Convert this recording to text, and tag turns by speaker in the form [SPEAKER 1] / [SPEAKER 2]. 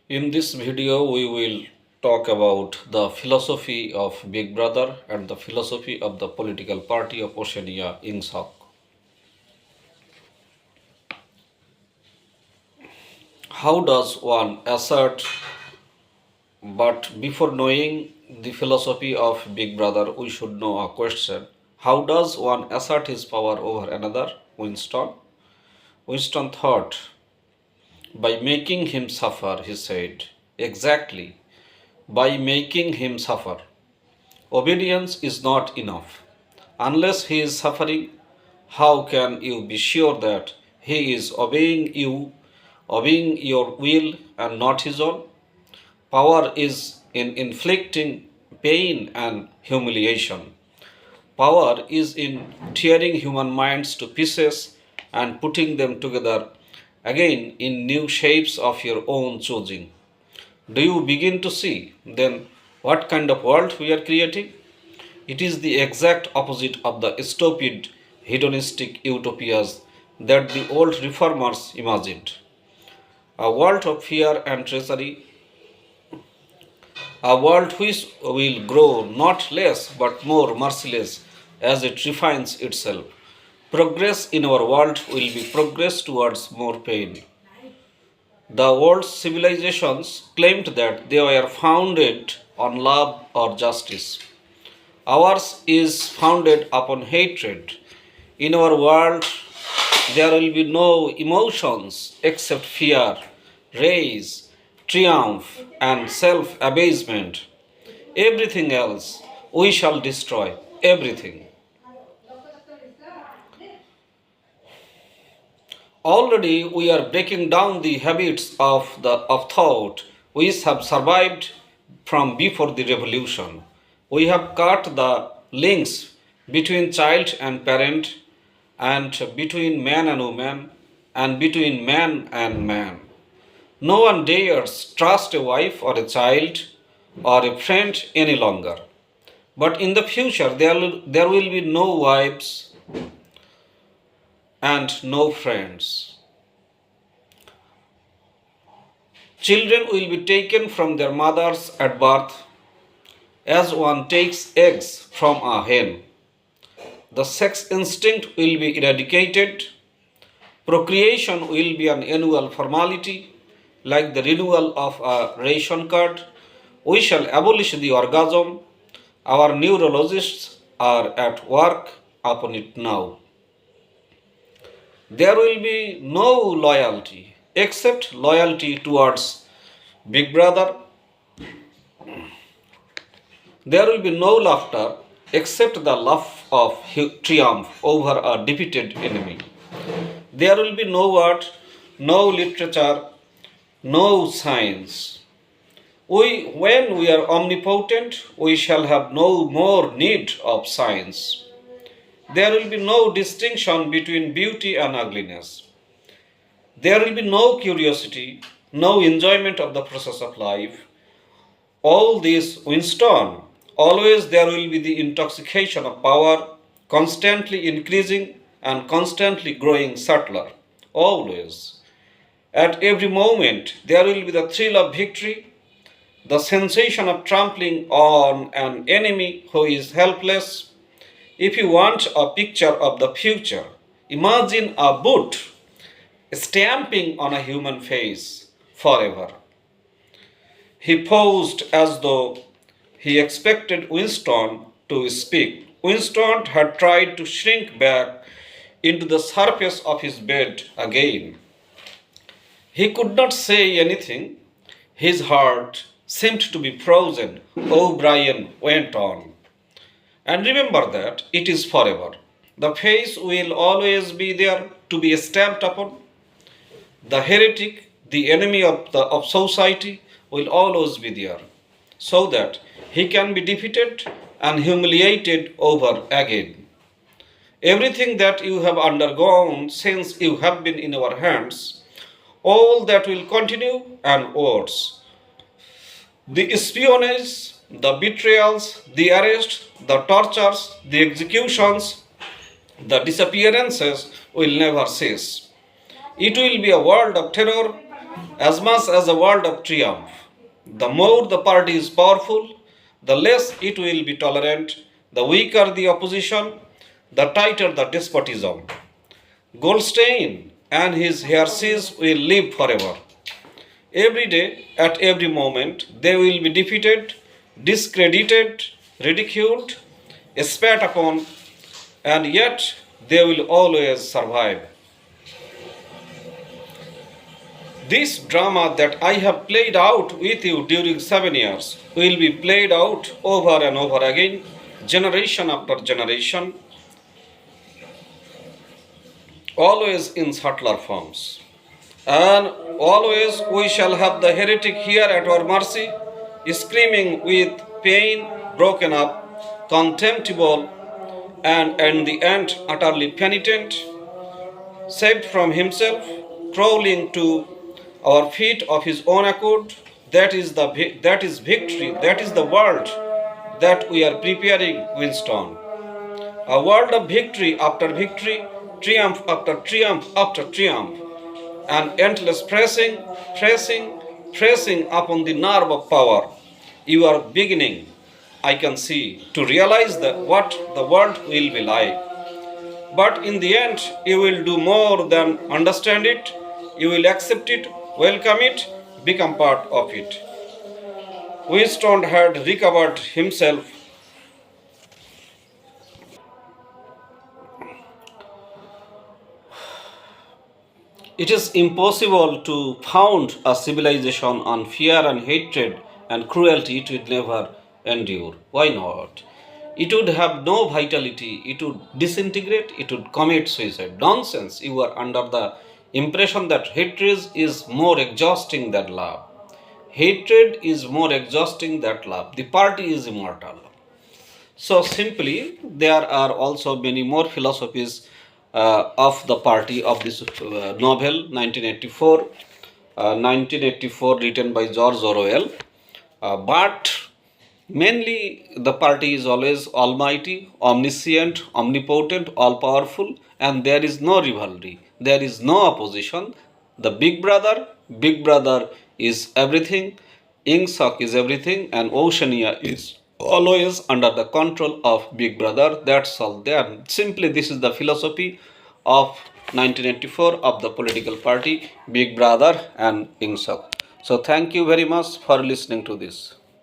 [SPEAKER 1] In this video, we will talk about the philosophy of Big Brother and the philosophy of the political party of Oceania, INSOC. How does one assert, but before knowing the philosophy of Big Brother, we should know a question. How does one assert his power over another? Winston? Winston thought, by making him suffer, he said. Exactly, by making him suffer. Obedience is not enough. Unless he is suffering, how can you be sure that he is obeying your will and not his own? Power is in inflicting pain and humiliation. Power is in tearing human minds to pieces and putting them together again in new shapes of your own choosing. Do you begin to see then what kind of world we are creating? It is the exact opposite of the stupid hedonistic utopias that the old reformers imagined. A world of fear and treachery, a world which will grow not less but more merciless as it refines itself. Progress in our world will be progress towards more pain. The world's civilizations claimed that they were founded on love or justice. Ours is founded upon hatred. In our world, there will be no emotions except fear, rage, triumph, and self abasement. Everything else we shall destroy. Everything. Already we are breaking down the habits of thought which have survived from before the revolution. We have cut the links between child and parent, and between man and woman, and between man and man. No one dares trust a wife or a child or a friend any longer. But in the future, there will be no wives and no friends. Children will be taken from their mothers at birth as one takes eggs from a hen. The sex instinct will be eradicated. Procreation will be an annual formality, like the renewal of a ration card. We shall abolish the orgasm. Our neurologists are at work upon it now. There will be no loyalty except loyalty towards Big Brother. There will be no laughter except the laugh of triumph over a defeated enemy. There will be no art, no literature, no science. When we are omnipotent, we shall have no more need of science. There will be no distinction between beauty and ugliness. There will be no curiosity, no enjoyment of the process of life. All this, Winston, always there will be the intoxication of power, constantly increasing and constantly growing subtler. Always. At every moment, there will be the thrill of victory, the sensation of trampling on an enemy who is helpless. If you want a picture of the future, imagine a boot stamping on a human face forever. He paused as though he expected Winston to speak. Winston had tried to shrink back into the surface of his bed again. He could not say anything. His heart seemed to be frozen. O'Brien went on. And remember that it is forever. The face will always be there to be stamped upon. The heretic, the enemy of society, will always be there, so that he can be defeated and humiliated over again. Everything that you have undergone since you have been in our hands, all that will continue and worse. The espionage, the betrayals, the arrests, the tortures, the executions, the disappearances will never cease. It will be a world of terror as much as a world of triumph. The more the party is powerful, the less it will be tolerant, the weaker the opposition, the tighter the despotism. Goldstein and his heresies will live forever. Every day, at every moment, they will be defeated, discredited, ridiculed, spat upon, and yet they will always survive. This drama that I have played out with you during 7 years will be played out over and over again, generation after generation, always in subtler forms. And always we shall have the heretic here at our mercy, screaming with pain, broken up, contemptible, and in the end utterly penitent, saved from himself, crawling to our feet of his own accord. That is victory. That is the world that we are preparing, Winston. A world of victory after victory, triumph after triumph after triumph, and endless pressing upon the nerve of power. You are beginning, I can see, to realize what the world will be like. But in the end, you will do more than understand it. You will accept it, welcome it, become part of it. Winston had recovered himself. It is impossible to found a civilization on fear and hatred and cruelty. It would never endure. Why not? It would have no vitality. It would disintegrate. It would commit suicide. Nonsense. You are under the impression that hatred is more exhausting than love. Hatred is more exhausting than love. The party is immortal. So simply, there are also many more philosophies of the party of this novel 1984 written by George Orwell. But mainly the party is always almighty, omniscient, omnipotent, all powerful, and there is no rivalry, there is no opposition. The big brother is everything, Ingsoc is everything, and Oceania is always under the control of big brother. That's all there. Simply this is the philosophy of 1984 of the political party Big Brother and Ingsoc. So thank you very much for listening to this.